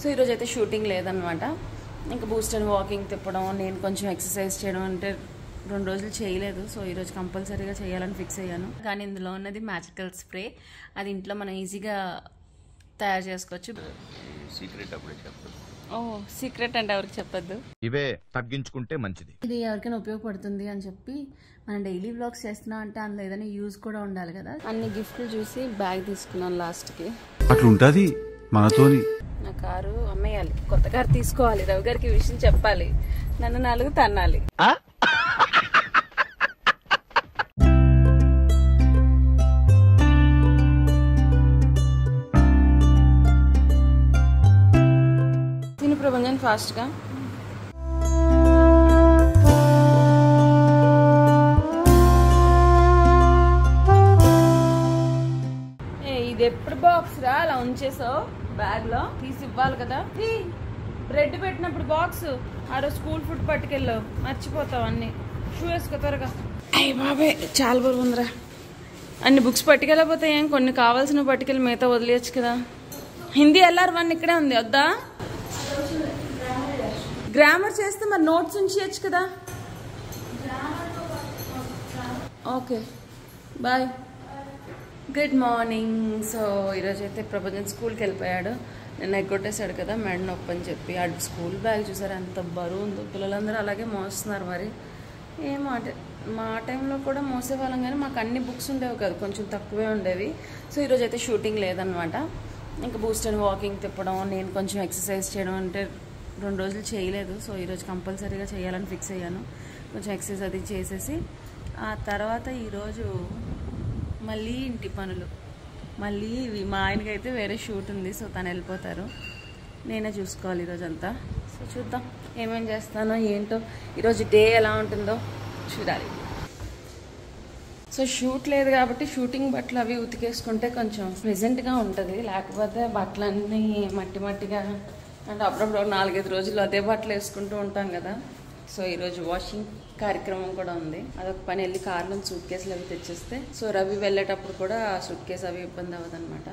So ఈరోజు అయితే shooting లేదనమాట. ఇంకా బూస్ట్ అండ్ వాకింగ్ తిప్పడం, నేను కొంచెం ఎక్సర్సైజ్ చేయడం అంటే 2 రోజులు చేయలేదు. సో ఈరోజు కంపల్సరీగా చేయాలని ఫిక్స్ అయ్యాను. కానీ ఇందులో ఉన్నది మ్యాజికల్ స్ప్రే. అది ఇంట్లో మనం ఈజీగా తయారు చేసుకోవచ్చు. సీక్రెట్ అంటే ఎవరికి చెప్పొద్దు, ఇవే తగ్గించుకుంటే మంచిది. ఇది ఎవరికైనా ఉపయోగపడుతుంది అని చెప్పి మనం డైలీ వ్లాగ్స్ చేస్తున్నాం అంటే అందులో ఏదైనా యూజ్ కూడా ఉండాలి కదా. అన్ని గిఫ్ట్లు చూసి బ్యాగ్ తీసుకున్నాను లాస్ట్కి. అట్లుంటది మనతోని. నా కారు అమ్మేయాలి, కొత్త కారు తీసుకోవాలి, రవి గారికి ఈ విషయం చెప్పాలి, నన్ను 4 తన్నాలి. దీని ప్రపంచం ఫాస్ట్గా ఇది ఎప్పుడు బాక్స్ రా అలా ఉంచేసావు, బ్యాగ్ లో తీసి ఇవ్వాలి కదా. బ్రెడ్ పెట్టినప్పుడు బాక్స్ ఆ రోజు స్కూల్ ఫుడ్ పట్టుకెళ్ళావు, మర్చిపోతావు అన్ని. షూ వేసుకో త్వరగా. అయ్యి బాబాయ్ చాలా బరువు ఉందిరా. అన్ని బుక్స్ పట్టుకెళ్ళకపోతే ఏం, కొన్ని కావాల్సిన పట్టుకెళ్ళి మిగతా వదిలేయచ్చు కదా. హిందీ LR1 ఇక్కడే ఉంది, వద్దా? గ్రామర్ చేస్తే మరి నోట్స్ ఉంచేయచ్చు కదా. Okay bye, good morning. So ఈరోజు అయితే ప్రపంచం స్కూల్కి వెళ్ళిపోయాడు. నేను ఎగ్గొట్టేశాడు కదా మెడ నొప్పి అని చెప్పి. ఆ స్కూల్ బ్యాగ్ చూసారు ఎంత బరువు ఉందో, పిల్లలందరూ అలాగే మోస్తున్నారు. మరి ఏమో అంటే మా టైంలో కూడా మోసేవాళ్ళం కానీ మాకు అన్ని బుక్స్ ఉండేవి కాదు, కొంచెం తక్కువే ఉండేవి. సో ఈరోజు అయితే షూటింగ్ లేదనమాట. ఇంకా బూస్ట్ అండ్ వాకింగ్ తిప్పడం, నేను కొంచెం ఎక్సర్సైజ్ చేయడం అంటే 2 రోజులు చేయలేదు. సో ఈరోజు కంపల్సరీగా చేయాలని ఫిక్స్ అయ్యాను. కొంచెం ఎక్సర్సైజ్ అది చేసేసి ఆ తర్వాత ఈరోజు మళ్ళీ ఇంటి పనులు, మళ్ళీ మా ఆయనకైతే వేరే షూట్ ఉంది. సో తను వెళ్ళిపోతారు, నేనే చూసుకోవాలి ఈరోజు అంతా. సో చూద్దాం ఏమేం చేస్తానో ఏంటో, ఈరోజు డే ఎలా ఉంటుందో చూడాలి. సో షూట్ లేదు కాబట్టి షూటింగ్ బట్టలు అవి ఉతికేసుకుంటే కొంచెం ప్రెజెంట్గా ఉంటుంది. లేకపోతే బట్టలన్నీ మట్టి మట్టిగా అంటే అప్పుడప్పుడు 4-5 రోజులు అదే బట్టలు వేసుకుంటూ ఉంటాం కదా. సో ఈరోజు వాషింగ్ కార్యక్రమం కూడా ఉంది. అదొక పని, వెళ్ళి కార్లో సూట్ కేసులు అవి తెచ్చేస్తే సో రవి వెళ్ళేటప్పుడు కూడా సూట్ కేసు అవి ఇబ్బంది అవ్వదు అనమాట.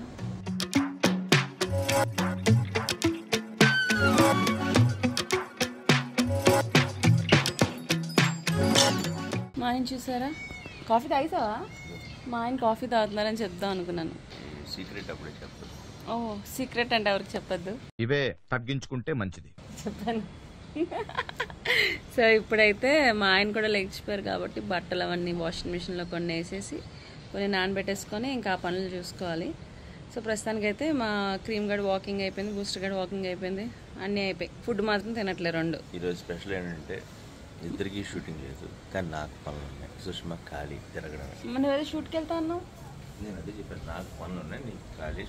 మా ఆయన చూసారా, కాఫీ తాగుతావా? మా ఆయన కాఫీ తాగుతున్నారని చెప్దాం అనుకున్నాను. సీక్రెట్ అంటే ఎవరికి చెప్పొద్దు, ఇవే తగ్గించుకుంటే మంచిది చెప్పాను. సో ఇప్పుడైతే మా ఆయన కూడా లేచిపోయారు కాబట్టి బట్టలు అవన్నీ వాషింగ్ మిషన్లో కొన్ని వేసేసి కొన్ని నానబెట్టేసుకొని ఇంకా ఆ పనులు చూసుకోవాలి. సో ప్రస్తుతానికైతే మా క్రీమ్ గడ్ వాకింగ్ అయిపోయింది, బూస్టర్ గడ్ వాకింగ్ అయిపోయింది, అన్నీ అయిపోయి. ఫుడ్ మాత్రం తినట్లే 2. ఈరోజు స్పెషల్ ఏంటంటే ఇద్దరికి షూటింగ్ లేదు కానీ నాకు పనులు ఉన్నాయి. సుష్మా ఖాళీ తిరగడం. మనం ఏదో షూట్కి వెళ్తా అన్నావు. నేను అదే చెప్పాను, నాకు పనులు ఉన్నాయి, నీకు ఖాళీ.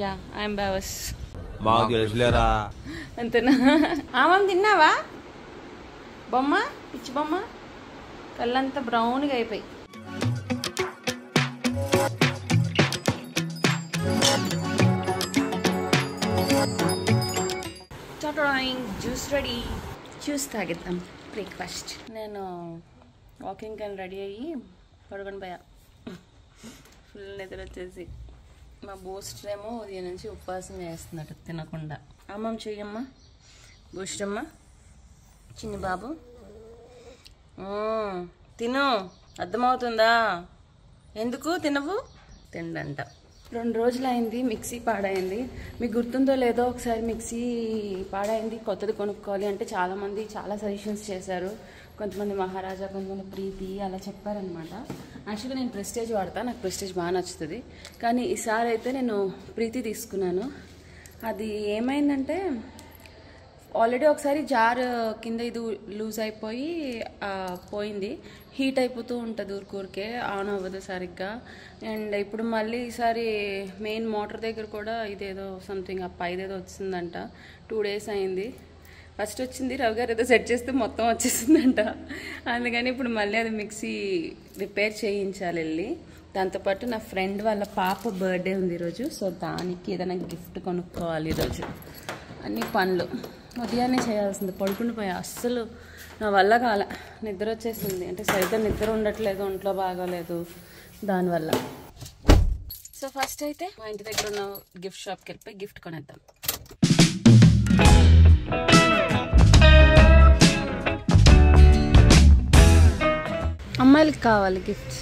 యా ఐఎమ్ బావస్. మాకు తెలుసులేరా అంతేనా? ఆమం తిన్నావా? బొమ్మ పిచ్చి బొమ్మ, కళ్ళంతా బ్రౌన్గా అయిపోయి. జ్యూస్ రెడీ, జ్యూస్ తాగిద్దాం బ్రేక్ఫాస్ట్. నేను వాకింగ్ కానీ రెడీ అయ్యి పడుకొని పోయా. ఫుల్ నిద్ర వచ్చేసి. మా బూస్టర్ ఏమో ఉదయం నుంచి ఉపవాసం చేస్తున్నాడు తినకుండా. అమ్మమ్మ చెయ్యమ్మా, బూస్టర్ అమ్మ, చిన్ని బాబు తిను, అర్థమవుతుందా? ఎందుకు తినవు? తిండంట. 2 రోజులు అయింది మిక్సీ పాడైంది. మీకు గుర్తుందో లేదో, ఒకసారి మిక్సీ పాడైంది కొత్తది కొనుక్కోవాలి అంటే చాలామంది చాలా సజెషన్స్ చేశారు. కొంతమంది మహారాజా, కొంతమంది ప్రీతి అలా చెప్పారనమాట. యాక్చువల్గా నేను ప్రెస్టేజ్ వాడతాను, నాకు ప్రెస్టేజ్ బాగా నచ్చుతుంది. కానీ ఈసారి అయితే నేను ప్రీతి తీసుకున్నాను. అది ఏమైందంటే ఆల్రెడీ ఒకసారి జార్ కింద ఇది లూజ్ అయిపోయి పోయింది. హీట్ అయిపోతూ ఉంటుంది ఊరికే, ఆన్ అవ్వదు సరిగ్గా. అండ్ ఇప్పుడు మళ్ళీ ఈసారి మెయిన్ మోటార్ దగ్గర కూడా ఇదేదో సంథింగ్ పైదేదో వచ్చిందంట. 2 days అయింది. ఫస్ట్ వచ్చింది, రవి గారు ఏదో సెట్ చేస్తే మొత్తం వచ్చేసిందంట. అందుకని ఇప్పుడు మళ్ళీ అది మిక్సీ రిపేర్ చేయించాలి వెళ్ళి. దాంతోపాటు నా ఫ్రెండ్ వాళ్ళ పాప బర్త్డే ఉంది ఈరోజు. సో దానికి ఏదైనా గిఫ్ట్ కొనుక్కోవాలి ఈరోజు. అన్ని పనులు ఉదయాన్నే చేయాల్సింది. పడుకుని పోయా, అస్సలు నా వల్ల కాలే, నిద్ర వచ్చేసింది. అంటే సరిగ్గా నిద్ర ఉండట్లేదు, ఒంట్లో బాగోలేదు దానివల్ల. సో ఫస్ట్ అయితే మా ఇంటి దగ్గర ఉన్న గిఫ్ట్ షాప్కి వెళ్ళిపోయి గిఫ్ట్ కొనేద్దాం. పిల్లలకి కావాలి గిఫ్ట్స్.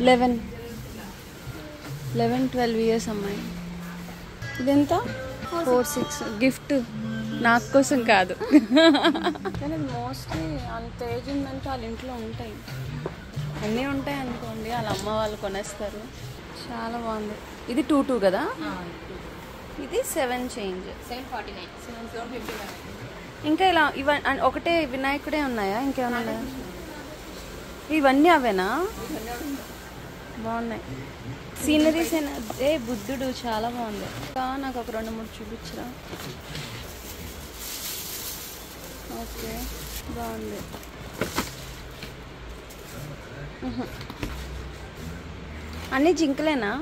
11-12 ఇయర్స్ అమ్మాయి. ఇదెంత? 4-6 గిఫ్ట్ నాకు కోసం కాదు. కానీ మోస్ట్లీ అంత ఏజ్ ఉందంటే వాళ్ళ ఇంట్లో ఉంటాయి, అన్నీ ఉంటాయి అనుకోండి, వాళ్ళ అమ్మ వాళ్ళు కొనేస్తారు. చాలా బాగుంది. ఇది 2-2 కదా, ఇది 7 చేంజ్. 749. ఇంకా ఇలా ఒకటే వినాయకుడే ఉన్నాయా, ఇంకేమైనా ఉన్నాయా? ఇవన్నీ అవేనా? బాగున్నాయి సీనరీస్. బుద్ధుడు చాలా బాగుంది. నాకు ఒక 2-3 చూపించరా? ఓకే బాగుంది. అన్నీ జింకలేనా?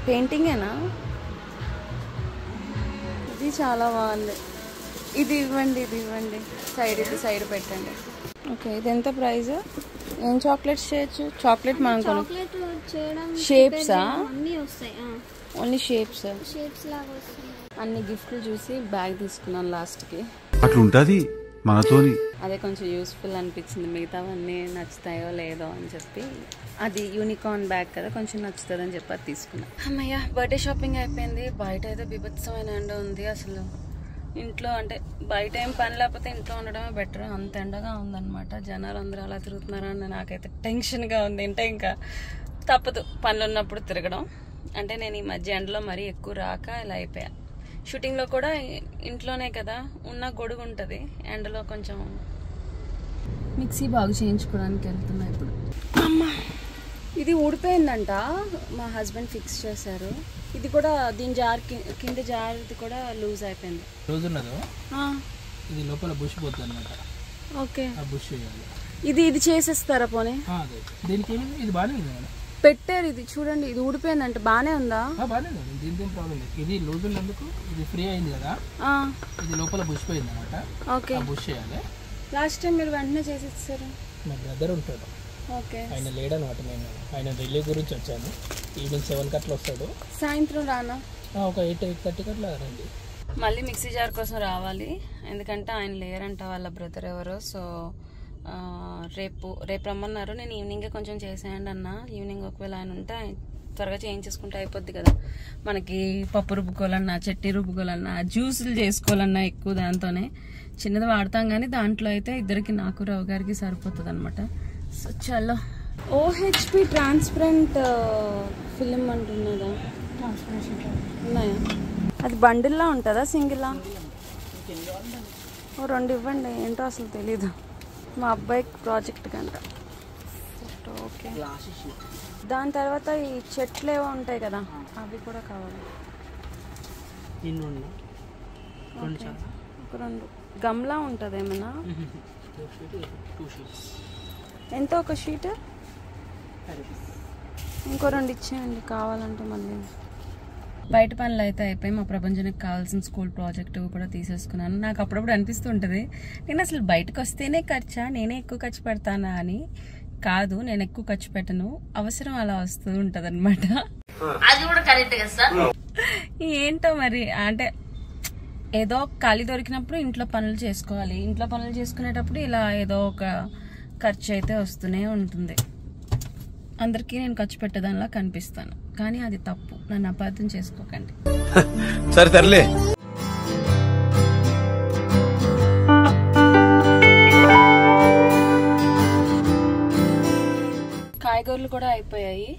పెయింటింగేనా? ఇది చాలా బాగుంది. ఇది ఇవ్వండి. సైడ్ పెట్టండి. ఓకే, ఇది ఎంత ప్రైస్? ఏం చాక్లెట్స్ చేయొచ్చు? చాక్లెట్ మనం షేప్సా? ఓన్లీ షేప్స్ లాగా వస్తాయి. అన్ని గిఫ్ట్లు చూసి బ్యాగ్ తీసుకున్నాను లాస్ట్కి. అట్లుంటది మనతోని. అదే కొంచెం యూస్ఫుల్ అనిపించింది. మిగతావన్నీ నచ్చుతాయో లేదో అని చెప్పి, అది యూనికార్న్ బ్యాగ్ కదా, కొంచెం నచ్చుతుంది అని చెప్పి అది తీసుకున్నాను. అమ్మయ్య, బర్త్డే షాపింగ్ అయిపోయింది. బయట అయితే బీభత్సమైన ఎండ ఉంది. అసలు ఇంట్లో అంటే బయట ఏం పని లేకపోతే ఇంట్లో ఉండడమే బెటర్. అంత ఎండగా ఉందన్నమాట. జనాలు అందరూ అలా తిరుగుతున్నారని నాకైతే టెన్షన్గా ఉంది. అంటే ఇంకా తప్పదు పనులు ఉన్నప్పుడు తిరగడం. అంటే నేను ఈ మధ్య ఎండలో మరీ ఎక్కువ రాక ఇలా అయిపోయా. షూటింగ్లో కూడా ఇంట్లోనే కదా, ఉన్న గొడుగు ఉంటుంది. ఎండలో కొంచెం మిక్సీ బాగు చేయించుకోవడానికి వెళ్తున్నా ఇప్పుడు. అమ్మ, ఇది ఊడిపోయిందంట, మా హస్బెండ్ ఫిక్స్ చేశారు. ఇది కూడా దీని కింద జార్ది కూడా లూజ్ అయిపోయింది. లూజ్ ఉన్నదో ఇది లోపల బుష్ పోతుంది అనమాట. ఓకే, ఆ బుష్ చేయాలి. ఇది చేసేస్తారా పోనీ? దీనికి ఇది బాగానే ఉంది మేడం. పెట్టారు ఇది చూడండి, ఇది ఊడిపోయిందంట. బాగానే ఉందా? బాగానే ఉంది, దీనికి ఏం ప్రాబ్లం లేదు. ఇది లూజ్ ఉన్నందుకు ఇది ఫ్రీ అయింది కదా, ఇది లోపల బుష్ పోయింది అనమాట. ఓకే, బుష్ చేయాలి. లాస్ట్ టైం మీరు వెంటనే చేసేస్తారు. మా బ్రదర్ ఉంటాడు, ఆయన లేడనమాట. నేను ఆయన రిలీవ్ గురించి వచ్చాను. ఈవినింగ్ 7 అట్లా వస్తాడు. సాయంత్రం రానా? ఒక 8-8:30 అట్లా రండి. మళ్ళీ మిక్సీ జార్ కోసం రావాలి, ఎందుకంటే ఆయన లేరంట, వాళ్ళ బ్రదర్ ఎవరో. సో రేపు రమ్మన్నారు. నేను ఈవినింగే కొంచెం చేసేయండి అన్న. ఈవినింగ్ ఒకవేళ ఆయన ఉంటే త్వరగా చేయించేసుకుంటే అయిపోద్ది కదా. మనకి పప్పు రుబ్బుకోవాలన్నా, చట్నీ రుబ్బుకోవాలన్నా, జ్యూసులు చేసుకోవాలన్నా ఎక్కువ దాంతోనే. చిన్నది వాడతాం కానీ దాంట్లో అయితే ఇద్దరికి, నాకు రావు గారికి సరిపోతుంది అనమాట. సో చలో. OHP ట్రాన్స్పరెంట్ ఫిలిం అంటున్నదా? ఉన్నాయా? అది బండిల్లా ఉంటుందా, సింగిల్లా? ఓ 2 ఇవ్వండి. ఏంటో అసలు తెలీదు. మా అబ్బాయికి ప్రాజెక్ట్ కంట. ఓకే, దాని తర్వాత ఈ చెట్లు ఏవో ఉంటాయి కదా, అవి కూడా కావాలి. ఒక 2 గమ్లా ఉంటుంది ఏమన్నా? ఎంత ఒక షీట్? ఇంకో 2 ఇచ్చేయండి కావాలంటే. మళ్ళీ బయట పనులు అయితే అయిపోయి మా ప్రపంచానికి కావాల్సిన స్కూల్ ప్రాజెక్ట్ కూడా తీసేసుకున్నాను. నాకు అప్పుడప్పుడు అనిపిస్తుంటుంది, నేను అసలు బయటకు వస్తేనే ఖర్చా, నేనే ఎక్కువ ఖర్చు పెడతానా అని. కాదు, నేను ఎక్కువ ఖర్చు పెట్టను, అవసరం అలా వస్తూ ఉంటది అనమాట. అది కూడా కరెక్ట్ కదా సార్. ఏంటో మరి, అంటే ఏదో ఖాళీ దొరికినప్పుడు ఇంట్లో పనులు చేసుకోవాలి. ఇంట్లో పనులు చేసుకునేటప్పుడు ఇలా ఏదో ఒక ఖర్చు అయితే వస్తూనే ఉంటుంది. అందరికీ నేను ఖర్చు పెట్టేదానిలా కనిపిస్తాను, కానీ అది తప్పు. నన్ను అపార్థం చేసుకోకండి. సరే తరలే. కాయగూరలు కూడా అయిపోయాయి.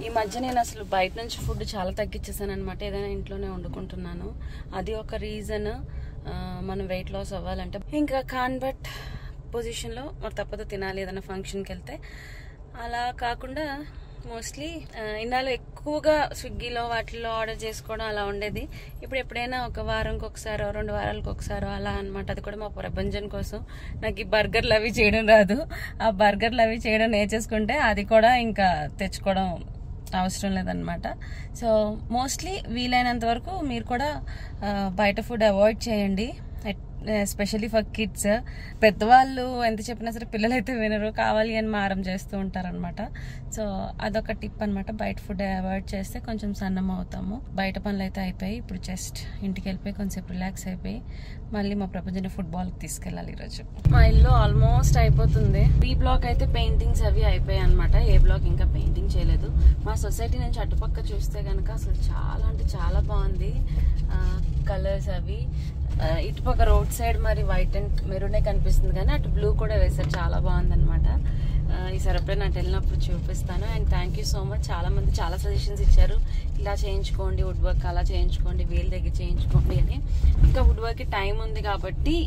ఈ మధ్య నేను అసలు బయట నుంచి ఫుడ్ చాలా తగ్గించేసాను అనమాట. ఏదైనా ఇంట్లోనే వండుకుంటున్నాను. అది ఒక రీజన్. మనం వెయిట్ లాస్ అవ్వాలంటే ఇంకా కాన్వర్ట్ పొజిషన్లో మరి తప్పదు తినాలి ఏదైనా ఫంక్షన్కి వెళ్తే. అలా కాకుండా మోస్ట్లీ ఇన్నాళ్ళు ఎక్కువగా స్విగ్గీలో వాటిల్లో ఆర్డర్ చేసుకోవడం అలా ఉండేది. ఇప్పుడు ఎప్పుడైనా ఒక వారంకి ఒకసారో 2 వారాలకు ఒకసారో అలా అనమాట. అది కూడా మా ప్రభంజన్ కోసం. నాకు ఈ బర్గర్లు అవి చేయడం రాదు. ఆ బర్గర్లు అవి చేయడం నేర్చేసుకుంటే అది కూడా ఇంకా తెచ్చుకోవడం అవసరం లేదనమాట. సో మోస్ట్లీ వీలైనంత వరకు మీరు కూడా బయట ఫుడ్ అవాయిడ్ చేయండి. Especially for kids. పెద్దవాళ్ళు ఎంత చెప్పినా సరే పిల్లలు అయితే వినరు, కావాలి అని మారం చేస్తూ ఉంటారనమాట. సో అదొక టిప్ అనమాట. బయట ఫుడ్ అవాయిడ్ చేస్తే కొంచెం సన్నం అవుతాము. బయట పనులు అయితే అయిపోయి ఇప్పుడు జస్ట్ ఇంటికి వెళ్ళిపోయి కొంచెంసేపు రిలాక్స్ అయిపోయి మళ్ళీ మా ప్రపంచం ఫుట్బాల్కి తీసుకెళ్ళాలి ఈరోజు. మా ఇల్లు ఆల్మోస్ట్ అయిపోతుంది. బి బ్లాక్ అయితే పెయింటింగ్స్ అవి అయిపోయాయి అనమాట. ఏ బ్లాక్ ఇంకా పెయింటింగ్ చేయలేదు. మా సొసైటీ నుంచి అటుపక్క చూస్తే కనుక అసలు చాలా అంటే చాలా బాగుంది కలర్స్ అవి. ఇటుపక్క రోడ్ సైడ్ మరి వైట్ అండ్ మెరూనే కనిపిస్తుంది, కానీ అటు బ్లూ కూడా వేశారు. చాలా బాగుంది అనమాట. ఈసారి ఎప్పుడైనా నాకు వెళ్ళినప్పుడు చూపిస్తాను. And thank you so much. చాలా మంది చాలా సజెషన్స్ ఇచ్చారు, ఇలా చేయించుకోండి వుడ్ వర్క్, అలా చేయించుకోండి, వీళ్ళ దగ్గర చేయించుకోండి అని. ఇంకా వుడ్ వర్క్కి టైం ఉంది కాబట్టి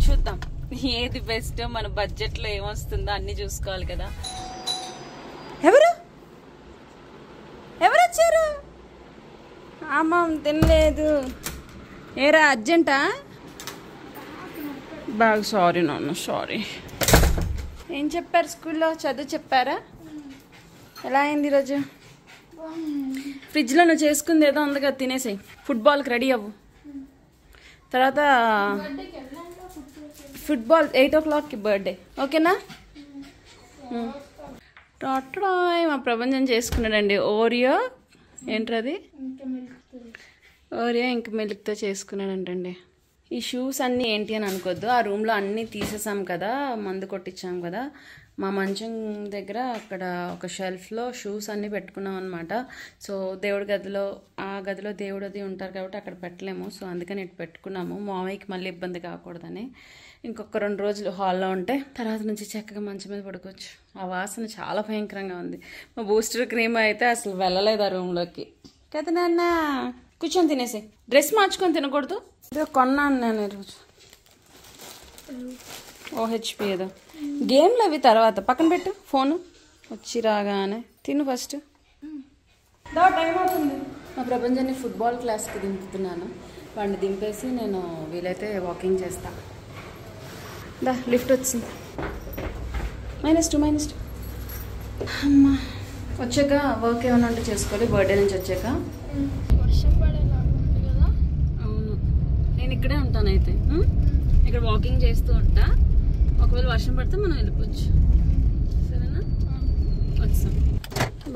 చూద్దాం ఏది బెస్ట్, మన బడ్జెట్లో ఏమొస్తుందో అన్ని చూసుకోవాలి కదా. ఎవరు ఎవరు వచ్చారు? అమ్మ తినలేదు. ఏరా అర్జెంటా? బాగా సారీ నాన్న, సారీ. ఏం చెప్పారు స్కూల్లో? చదువు చెప్పారా? ఎలా అయింది ఈరోజు? ఫ్రిడ్జ్లో నువ్వు చేసుకుంది ఏదో ఉంది కదా, తినేసాయి. ఫుట్బాల్కి రెడీ అవ్వు. తర్వాత ఫుట్బాల్ 8 o'clockకి బర్త్డే, ఓకేనా? టాటాయ్ మా ప్రపంచం చేసుకున్నాడండి. ఓరియో ఏంటది? ఓరియో ఇంక మిల్క్తో చేసుకున్నాడంటండి. ఈ షూస్ అన్నీ ఏంటి అని అనుకోద్దు, ఆ రూమ్లో అన్నీ తీసేసాం కదా, మందు కొట్టించాం కదా. మా మంచం దగ్గర అక్కడ ఒక షెల్ఫ్లో షూస్ అన్నీ పెట్టుకున్నాం అనమాట. సో దేవుడి గదిలో, ఆ గదిలో దేవుడు అది ఉంటారు కాబట్టి అక్కడ పెట్టలేము. సో అందుకని ఇటు పెట్టుకున్నాము, మామయ్యకి మళ్ళీ ఇబ్బంది కాకూడదని. ఇంకొక 2 రోజులు హాల్లో ఉంటే తర్వాత నుంచి చక్కగా మంచం మీద పడుకోవచ్చు. ఆ వాసన చాలా భయంకరంగా ఉంది. మా బూస్టర్ క్రీమ్ అయితే అసలు వెళ్ళలేదు ఆ రూమ్లోకి కదా నాన్న. కూర్చొని తినేసి, డ్రెస్ మార్చుకొని తినకూడదు. ఏదో కొన్నాను నేను ఈరోజు, OHP ఏదో. గేమ్లు అవి తర్వాత పక్కన పెట్టు, ఫోను వచ్చి రాగానే తిను ఫస్ట్. టైం అవుతుంది. మా ప్రపంచాన్ని ఫుట్బాల్ క్లాస్కి దింపుతున్నాను. వాడిని దింపేసి నేను వీలైతే వాకింగ్ చేస్తా. దా లిఫ్ట్ వచ్చింది. -2 అమ్మా. వచ్చాక వర్క్ ఏమైనా ఉంటే చేసుకోవాలి. బర్త్డే నుంచి వచ్చాక. అవును, నేను ఇక్కడే ఉంటాను అయితే. ఇక్కడ వాకింగ్ చేస్తూ ఉంటా. ఒకవేళ వర్షం పడితే మనం వెళ్ళిపోవచ్చు. సరేనా? వచ్చాం.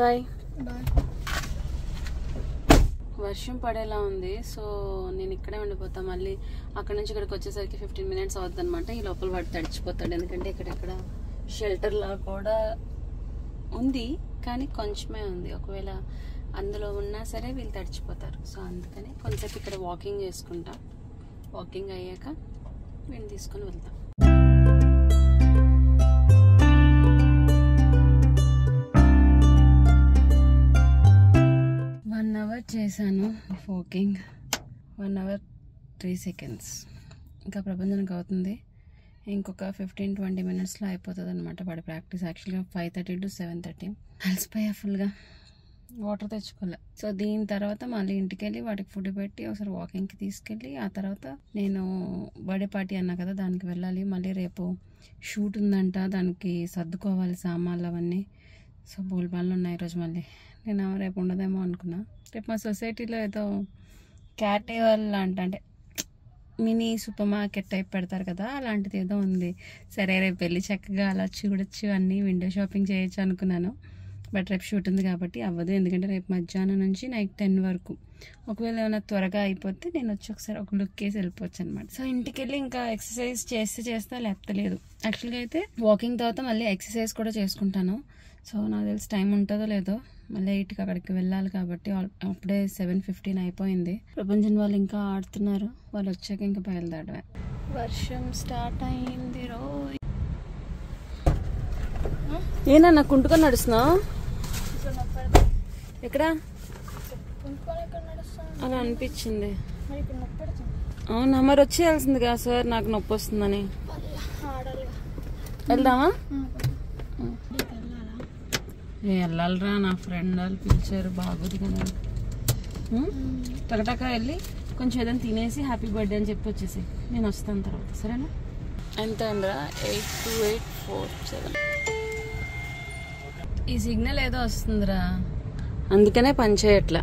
బాయ్. వర్షం పడేలా ఉంది. సో నేను ఇక్కడే ఉండిపోతా. మళ్ళీ అక్కడ నుంచి ఇక్కడికి వచ్చేసరికి 15 minutes అవుతుంది అనమాట. ఈ లోపల వాడు తడిచిపోతాడు, ఎందుకంటే ఇక్కడెక్కడ షెల్టర్లా కూడా ఉంది, కానీ కొంచెమే ఉంది. ఒకవేళ అందులో ఉన్నా సరే వీళ్ళు తడిచిపోతారు. సో అందుకని కొంచెంసేపు ఇక్కడ వాకింగ్ చేసుకుంటా. వాకింగ్ అయ్యాక వీడిని తీసుకొని వెళ్తాం. 1 hour చేశాను వాకింగ్. 1 hour 3 seconds. ఇంకా ప్రపంచానికి అవుతుంది. ఇంకొక 15-20 minutesలో అయిపోతుంది అనమాట వాడి ప్రాక్టీస్. యాక్చువల్గా 5:30 to 7:30. అలసిపోయా ఫుల్గా, వాటర్ తెచ్చుకోలే. సో దీని తర్వాత మళ్ళీ ఇంటికి వెళ్ళి వాటికి ఫుడ్ పెట్టి ఒకసారి వాకింగ్కి తీసుకెళ్ళి, ఆ తర్వాత నేను బర్త్డే పార్టీ అన్నా కదా, దానికి వెళ్ళాలి. మళ్ళీ రేపు షూట్ ఉందంట, దానికి సర్దుకోవాలి సామాన్లు అవన్నీ. సో బోల్బాన్లు ఉన్నాయి ఈరోజు. మళ్ళీ నేను రేపు ఉండదేమో అనుకున్నా. రేపు మా సొసైటీలో ఏదో క్యాటేవల్ అంటే మినీ సూపర్ మార్కెట్ టైప్ పెడతారు కదా, అలాంటిది ఏదో ఉంది. సరే రేపు వెళ్ళి చక్కగా అలా చూడొచ్చు, అన్నీ విండో షాపింగ్ చేయొచ్చు అనుకున్నాను. బట్ రేపు షూట్ ఉంది కాబట్టి అవ్వదు, ఎందుకంటే రేపు మధ్యాహ్నం నుంచి నైట్ 10 వరకు. ఒకవేళ ఏమైనా త్వరగా అయిపోతే నేను వచ్చి ఒకసారి ఒక లుక్ వేసి వెళ్ళిపోవచ్చు అనమాట. సో ఇంటికి వెళ్ళి ఇంకా ఎక్సర్సైజ్ చేస్తే లేపలేదు. యాక్చువల్గా అయితే వాకింగ్ తర్వాత మళ్ళీ ఎక్సర్సైజ్ కూడా చేసుకుంటాను. సో నాకు తెలిసి టైం ఉంటుందో లేదో, మళ్ళీ 8కి అక్కడికి వెళ్ళాలి కాబట్టి. అప్పుడే 7:15 అయిపోయింది. ప్రపంచం వాళ్ళు ఇంకా ఆడుతున్నారు. వాళ్ళు వచ్చాక ఇంకా బయలుదేరడమే. వర్షం స్టార్ట్ అయింది. ఏనా కుంటుకొని నడుస్తున్నావు? ఎక్కడ అలా అనిపించింది. అవునా, మరి వచ్చేయాల్సింది కదా సార్, నాకు నొప్పి వస్తుందని. వెళ్దామా? వెళ్ళాలిరా, నా ఫ్రెండ్ వాళ్ళు పిలిచారు. బాగోదు కదా. టకటక వెళ్ళి కొంచెం ఏదైనా తినేసి హ్యాపీ బర్త్డే అని చెప్పి వచ్చేసి నేను వస్తాను తర్వాత. సరేనా? ఎంత అయిందిరా? 82847. ఈ సిగ్నల్ ఏదో వస్తుందిరా, అందుకనే పనిచేయట్లా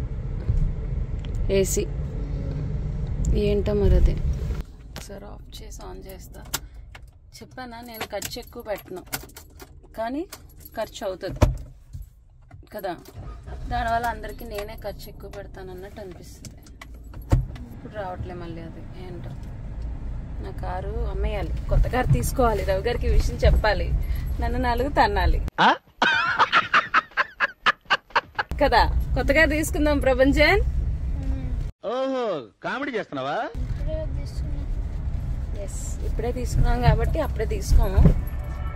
ఏసీ. ఏంటో మరి అది. సరే చేసి ఆన్ చేస్తా. చెప్పానా నేను ఖర్చు ఎక్కువ పెట్టను, కానీ ఖర్చు అవుతుంది కదా, దానివల్ల అందరికీ నేనే ఖర్చు ఎక్కువ పెడతాను అన్నట్టు అనిపిస్తుంది. ఇప్పుడు రావట్లే మళ్ళీ అది ఏంటో. నా కారు అమ్మేయాలి, కొత్త కారు తీసుకోవాలి, రవి గారికి ఈ విషయం చెప్పాలి, నన్ను 4 తన్నాలి కదా. కొత్త కారు తీసుకుందాం ప్రపంచం. ఓహో కామెడీ చేస్తున్నావా? ఎస్, ఇప్పుడే తీసుకున్నాం కాబట్టి అప్పుడే తీసుకోము,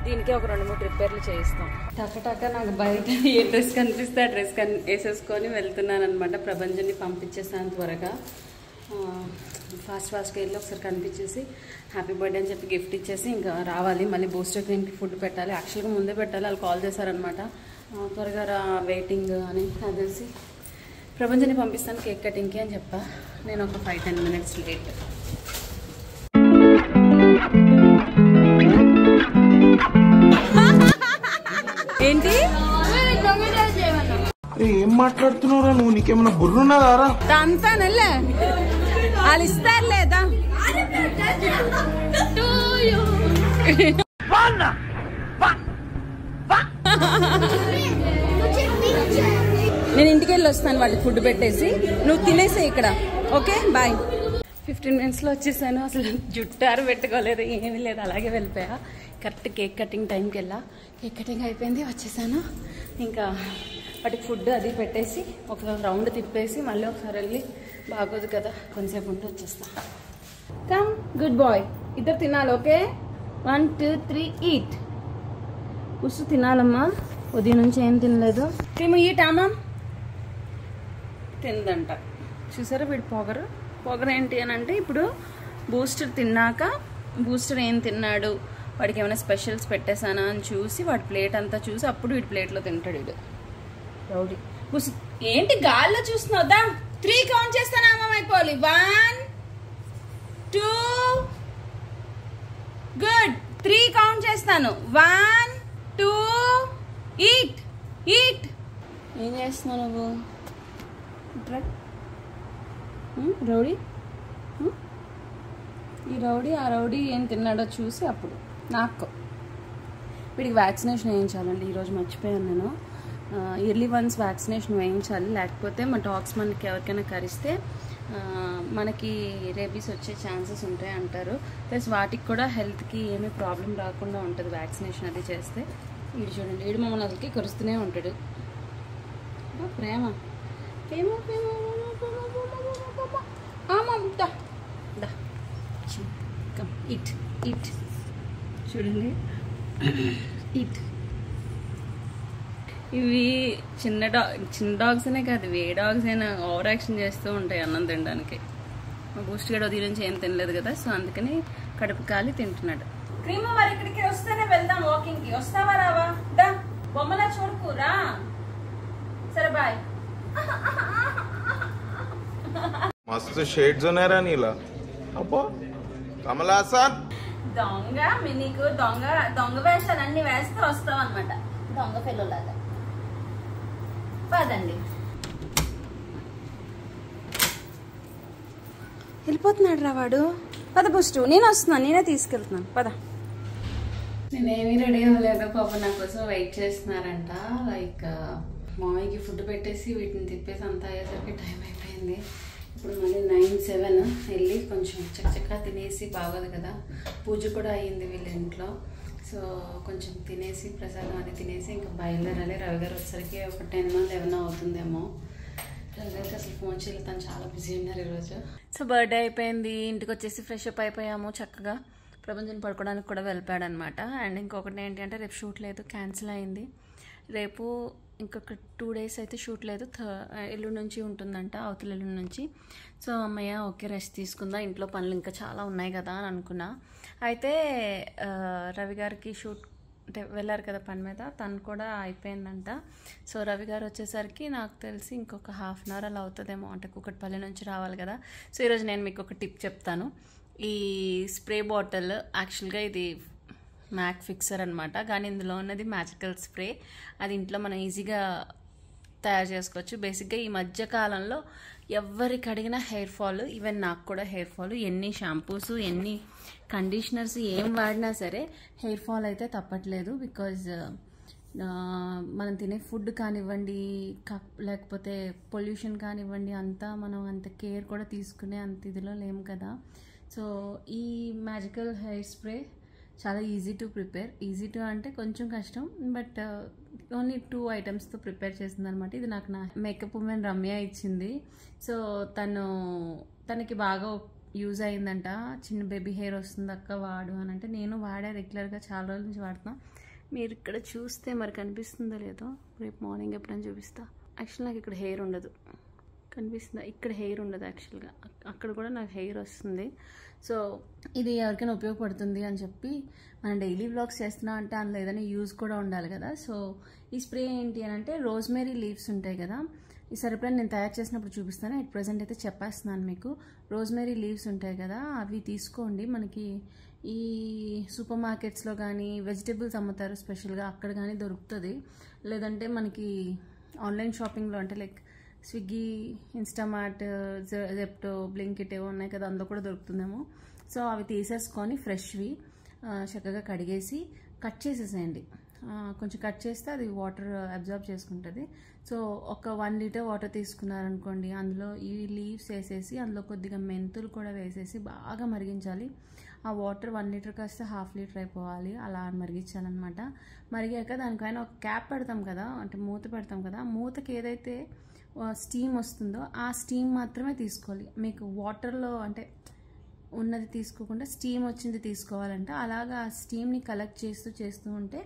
దీనికి ఒక 2-3 రిపేర్లు చేయిస్తాం. టక నాకు బయట ఏ డ్రెస్ కనిపిస్తే ఆ డ్రెస్ వేసేసుకొని వెళ్తున్నాను అనమాట. ప్రభంజన్ని పంపించేసాను త్వరగా, ఫాస్ట్గా వెళ్ళి ఒకసారి కనిపించేసి హ్యాపీ బర్త్డే అని చెప్పి గిఫ్ట్ ఇచ్చేసి ఇంకా రావాలి. మళ్ళీ బూస్టర్ క్రీమ్కి ఫుడ్ పెట్టాలి, యాక్చువల్గా ముందే పెట్టాలి, వాళ్ళు కాల్ చేశారనమాట త్వరగా రా వెయిటింగ్ అని. నాకు తెలిసి ప్రభంజన్ని పంపిస్తాను కేక్ కటింగ్కి అని చెప్పా. నేను ఒక 5-10 minutes లేట్. ఏంటి ఏం మాట్లాడుతున్నావురా నువ్వు? నీకేమన్నా బుర్రున్నదారా? అంతా నెల్లే వాళ్ళు ఇస్తారు లేదా? నేను ఇంటికి వెళ్ళి వస్తాను, వాటికి ఫుడ్ పెట్టేసి నువ్వు తినేసే ఇక్కడ. Okay bye. 15 minutesలో వచ్చేసాను. అసలు జుట్టారు పెట్టుకోలేదు, ఏమీ లేదు, అలాగే వెళ్ళిపోయా. కరెక్ట్ కేక్ కటింగ్ టైంకి వెళ్ళా. కేక్ కటింగ్ అయిపోయింది, వచ్చేసాను. ఇంకా వాటికి ఫుడ్ అది పెట్టేసి ఒక రౌండ్ తిప్పేసి మళ్ళీ ఒకసారి వెళ్ళి బాగోదు కదా, కొంచెంసేపు ఉంటే వచ్చేస్తా. కమ్ గుడ్ బాయ్, ఇద్దరు తినాలి. Okay 1 2 3 eat. ఉసు తినాలమ్మా, ఉదయం నుంచి ఏం తినలేదు. తిము ఈటామా తిందంట. చూసారా వీడు పొగరు ఏంటి అని అంటే, ఇప్పుడు బూస్టర్ తిన్నాక బూస్టర్ ఏం తిన్నాడు, వాడికి ఏమైనా స్పెషల్స్ పెట్టేశానా అని చూసి వాడి ప్లేట్ అంతా చూసి అప్పుడు వీడి ప్లేట్లో తింటాడు వీడు. రౌడీ ఏంటి గాల్లో చూస్తున్నావుదా? 3 కౌంట్ చేస్తాను, అమ్మమ్మ అయిపోవాలి. 1 2 గుడ్. 3 కౌంట్ చేస్తాను. 1 2 ఈట్ ఈట్. ఏం చేస్తున్నావు నువ్వు? రౌడీ ఈ రౌడీ ఆ రౌడీ ఏం తిన్నాడో చూసి అప్పుడు నాకు వీడికి వ్యాక్సినేషన్ వేయించాలండి. ఈరోజు మర్చిపోయాను నేను. ఇయర్లీ వన్స్ వ్యాక్సినేషన్ వేయించాలి, లేకపోతే మా డాగ్స్ మనకి ఎవరికైనా కరిస్తే మనకి రేబీస్ వచ్చే ఛాన్సెస్ ఉంటాయి అంటారు. ప్లస్ వాటికి కూడా హెల్త్కి ఏమీ ప్రాబ్లం రాకుండా ఉంటుంది వ్యాక్సినేషన్ అది చేస్తే. వీడు చూడండి, వీడు మమ్మల్ని అసలుకి కరుస్తూనే ఉంటాడు. ప్రేమ ప్రేమ ప్రేమ ఇట్ ఇట్ చూడండి, ఇట్. ఇవి చిన్న డాగ్స్ అనే కాదు, ఏ డాగ్స్ అయినా ఓవర్ యాక్షన్ చేస్తూ ఉంటాయి అన్నం తినడానికి. మా బూస్ట్ గడ ఉదయం నుంచి ఏం తినలేదు కదా, సో అందుకని కడుపు కాలి తింటున్నాడు. క్రీమ్ మరి ఇక్కడికి వస్తేనే వెళ్దాం వాకింగ్ కి. వస్తావా రావా? దా బొమ్మలా చూడుకు రా. సరే బాయ్. मस्त शेड्स ఉన్నాయరా నీలా. అబ్బో కమలాసన్ దొంగ నీకు దొంగ వేషాలు అన్ని వేస్తే వస్తావు అనమాట, దొంగ పిల్లలాగా. పదండి. వెళ్ళిపోతున్నాడు రా వాడు. పద బుస్టు, నేను వస్తున్నాను, నేనే తీసుకెళ్తున్నాను. పద. నేనేమీ రెడీ అవ్వలేదు, పాప నా కోసం వెయిట్ చేస్తున్నారంట. లైక్ మామయ్యకి ఫుడ్ పెట్టేసి వీటిని తిప్పేసి అంతా అయ్యేసరికి టైం అయిపోయింది. ఇప్పుడు మళ్ళీ 9-7 వెళ్ళి కొంచెం చక్కగా తినేసి, బాగోదు కదా, పూజ కూడా అయ్యింది వీళ్ళ ఇంట్లో. సో కొంచెం తినేసి ప్రసాదం అది తినేసి ఇంకా బయలుదేరాలి. రవి గారు వచ్చేసరికి ఒక 10-11 అవుతుందేమో. రవి గారికి అసలు ఫోన్ చేయలేదు, తను చాలా బిజీ ఉన్నారు ఈరోజు. సో బర్త్డే అయిపోయింది, ఇంటికి వచ్చేసి ఫ్రెష్ అప్ అయిపోయాము చక్కగా. ప్రపంచం పడుకోవడానికి కూడా వెళ్ళిపోయాడు అనమాట. అండ్ ఇంకొకటి ఏంటి అంటే రేపు షూట్ లేదు, క్యాన్సిల్ అయింది. రేపు ఇంకొక 2 days అయితే షూట్ లేదు, ఎల్లుండి నుంచి ఉంటుందంట, అవతల ఎల్లుండి నుంచి. సో అమ్మయ్య ఓకే రెస్ట్ తీసుకుందా, ఇంట్లో పనులు ఇంకా చాలా ఉన్నాయి కదా అని అనుకున్నా. అయితే రవి గారికి షూట్ అంటే వెళ్ళారు కదా పని మీద, తను కూడా అయిపోయిందంట. సో రవి గారు వచ్చేసరికి నాకు తెలిసి ఇంకొక 1/2 hour అలా అవుతుందేమో, అంటే కూకట్పల్లి నుంచి రావాలి కదా. సో ఈరోజు నేను మీకు ఒక టిప్ చెప్తాను. ఈ స్ప్రే బాటిల్ యాక్చువల్గా ఇది మ్యాక్ ఫిక్సర్ అనమాట, కానీ ఇందులో ఉన్నది మ్యాజికల్ స్ప్రే. అది ఇంట్లో మనం ఈజీగా తయారు చేసుకోవచ్చు. బేసిక్గా ఈ మధ్య కాలంలో ఎవరికి అడిగినా హెయిర్ ఫాల్, ఈవెన్ నాకు కూడా హెయిర్ ఫాల్. ఎన్ని షాంపూస్, ఎన్ని కండిషనర్స్ ఏం వాడినా సరే హెయిర్ ఫాల్ అయితే తప్పట్లేదు. బికాజ్ మనం తినే ఫుడ్ కానివ్వండి, లేకపోతే పొల్యూషన్ కానివ్వండి, అంతా మనం అంత కేర్ కూడా తీసుకునే అంత ఇదిలో లేము కదా. సో ఈ మ్యాజికల్ హెయిర్ స్ప్రే చాలా easy to prepare. Easy to అంటే కొంచెం కష్టం, బట్ ఓన్లీ 2 ఐటమ్స్తో ప్రిపేర్ చేసింది అనమాట. ఇది నాకు నా మేకప్ ఉమెన్ రమ్య ఇచ్చింది. సో తనకి బాగా యూజ్ అయిందంట. చిన్న బేబీ హెయిర్ వస్తుంది అక్క వాడు అని అంటే నేను వాడా, రెగ్యులర్గా చాలా రోజుల నుంచి వాడుతున్నా. మీరు ఇక్కడ చూస్తే మరి కనిపిస్తుందో లేదో, రేపు మార్నింగ్ ఎప్పుడైనా చూపిస్తా. యాక్చువల్ నాకు ఇక్కడ హెయిర్ ఉండదు, కనిపిస్తుందా? ఇక్కడ హెయిర్ ఉండదు యాక్చువల్గా, అక్కడ కూడా నాకు హెయిర్ వస్తుంది. సో ఇది ఎవరికైనా ఉపయోగపడుతుంది అని చెప్పి మనం డైలీ వ్లాగ్స్ చేస్తున్నాం అంటే అందులో ఏదైనా యూజ్ కూడా ఉండాలి కదా. సో ఈ స్ప్రే ఏంటి అని అంటే రోజ్మేరీ లీవ్స్ ఉంటాయి కదా, ఈ సరిపడా నేను తయారు చేసినప్పుడు చూపిస్తాను. అట్ ప్రజెంట్ అయితే చెప్పేస్తున్నాను మీకు. రోజ్మేరీ లీవ్స్ ఉంటాయి కదా, అవి తీసుకోండి. మనకి ఈ సూపర్ మార్కెట్స్లో కానీ వెజిటేబుల్స్ అమ్ముతారు స్పెషల్గా, అక్కడ కానీ దొరుకుతుంది. లేదంటే మనకి ఆన్లైన్ షాపింగ్లో అంటే like Swiggy, Instamart, Zepto, Blinkit ఏవో ఉన్నాయి కదా, అందులో కూడా దొరుకుతుందేమో. సో అవి తీసేసుకొని ఫ్రెష్వి చక్కగా కడిగేసి కట్ చేసేసేయండి. కొంచెం కట్ చేస్తే అది వాటర్ అబ్జర్వ్ చేసుకుంటుంది. సో ఒక 1 లీటర్ వాటర్ తీసుకున్నారనుకోండి, అందులో ఈ లీవ్స్ వేసేసి అందులో కొద్దిగా మెంతులు కూడా వేసేసి బాగా మరిగించాలి. ఆ వాటర్ 1 లీటర్ కాస్త 1/2 లీటర్ అయిపోవాలి, అలా మరిగించాలన్నమాట. మరిగాక దానిపైన ఒక క్యాప్ పెడతాం కదా, అంటే మూత పెడతాం కదా, ఆ మూతకి ఏదైతే స్టీమ్ వస్తుందో ఆ స్టీమ్ మాత్రమే తీసుకోవాలి. మీకు వాటర్లో అంటే ఉన్నది తీసుకోకుండా స్టీమ్ వచ్చింది తీసుకోవాలంటే, అలాగా ఆ స్టీమ్ని కలెక్ట్ చేస్తూ ఉంటే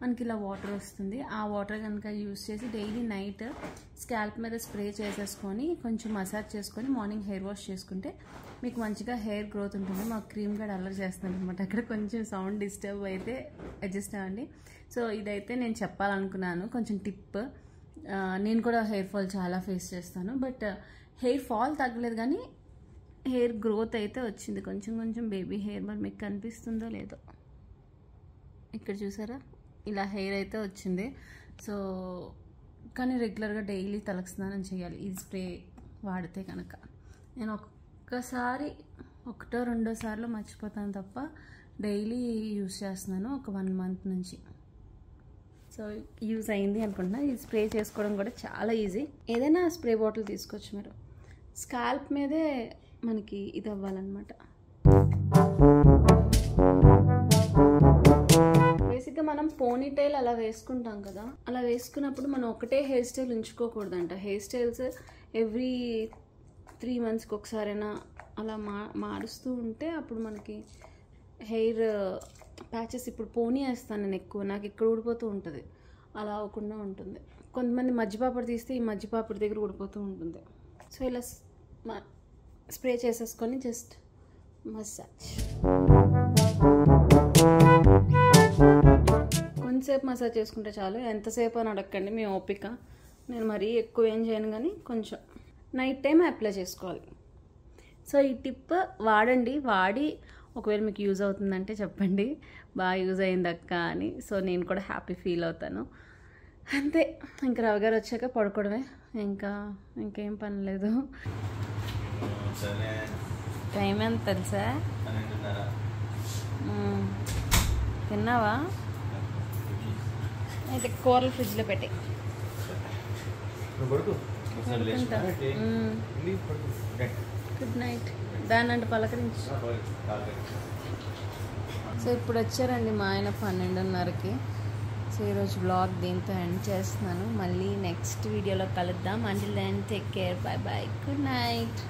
మనకి ఇలా వాటర్ వస్తుంది. ఆ వాటర్ కనుక యూజ్ చేసి డైలీ నైట్ స్కాల్ప్ మీద స్ప్రే చేసేసుకొని కొంచెం మసాజ్ చేసుకొని మార్నింగ్ హెయిర్ వాష్ చేసుకుంటే మీకు మంచిగా హెయిర్ గ్రోత్ ఉంటుంది. మాకు క్రీమ్ గడ్ అల్లరి చేస్తుంది అనమాట, అక్కడ కొంచెం సౌండ్ డిస్టర్బ్ అయితే అడ్జస్ట్ అవ్వండి. సో ఇదైతే నేను చెప్పాలనుకున్నాను, కొంచెం టిప్. నేను కూడా హెయిర్ ఫాల్ చాలా ఫేస్ చేస్తాను, బట్ హెయిర్ ఫాల్ తగ్గలేదు కానీ హెయిర్ గ్రోత్ అయితే వచ్చింది కొంచెం కొంచెం బేబీ హెయిర్. మరి మీకు కనిపిస్తుందో లేదో, ఇక్కడ చూసారా ఇలా హెయిర్ అయితే వచ్చింది. సో కానీ రెగ్యులర్గా డైలీ తలకు స్నానం చేయాలి ఈ స్ప్రే వాడితే కనుక. నేను ఒక్కసారి 1-2 సార్లు మర్చిపోతాను తప్ప డైలీ యూజ్ చేస్తున్నాను ఒక 1 మంత్ నుంచి. సో యూజ్ అయింది అనుకుంటున్నా. ఈ స్ప్రే చేసుకోవడం కూడా చాలా ఈజీ. ఏదైనా స్ప్రే బాటిల్ తీసుకోవచ్చు మీరు, స్కాల్ప్ మీదే మనకి ఇది అవ్వాలన్నమాట. బేసిక్గా మనం పోనీ టైల్ అలా వేసుకుంటాం కదా, అలా వేసుకున్నప్పుడు మనం ఒకటే హెయిర్ స్టైల్ ఉంచుకోకూడదంట. హెయిర్ స్టైల్స్ ఎవ్రీ 3 మంత్స్కి ఒకసారైనా అలా మారుస్తూ ఉంటే అప్పుడు మనకి హెయిర్ ప్యాచెస్, ఇప్పుడు పోనీ వేస్తాను నేను ఎక్కువ, నాకు ఇక్కడ ఊడిపోతూ ఉంటుంది, అలా అవ్వకుండా ఉంటుంది. కొంతమంది మధ్యపాపడి తీస్తే ఈ మధ్యపాపడి దగ్గర ఊడిపోతూ ఉంటుంది. సో ఇలా స్ప్రే చేసేసుకొని జస్ట్ మసాజ్, కొంచెంసేపు మసాజ్ చేసుకుంటే చాలు. ఎంతసేపు అని అడగండి, మీ ఓపిక. నేను మరీ ఎక్కువ ఏం చేయను కానీ కొంచెం నైట్ టైం అప్లై చేసుకోవాలి. సో ఈ టిప్ వాడండి, వాడి ఒకవేళ మీకు యూజ్ అవుతుందంటే చెప్పండి బాగా యూజ్ అయింది అక్క అని. సో నేను కూడా హ్యాపీ ఫీల్ అవుతాను. అంతే, ఇంకా రవి గారు వచ్చాక పడుకోవడమే, ఇంకేం పని లేదు. టైం ఎంత తెలుసా? తిన్నావా? అయితే కూరలు ఫ్రిడ్జ్లో పెట్టాయి. Good night. దాన్ని అంటే పలకరించి. సో ఇప్పుడు వచ్చారండి మా ఆయన 12:30కి. సో ఈరోజు బ్లాగ్ దీంతో ఎండ్ చేస్తున్నాను. మళ్ళీ నెక్స్ట్ వీడియోలో కలుద్దాం. Until then take care, bye bye, good night.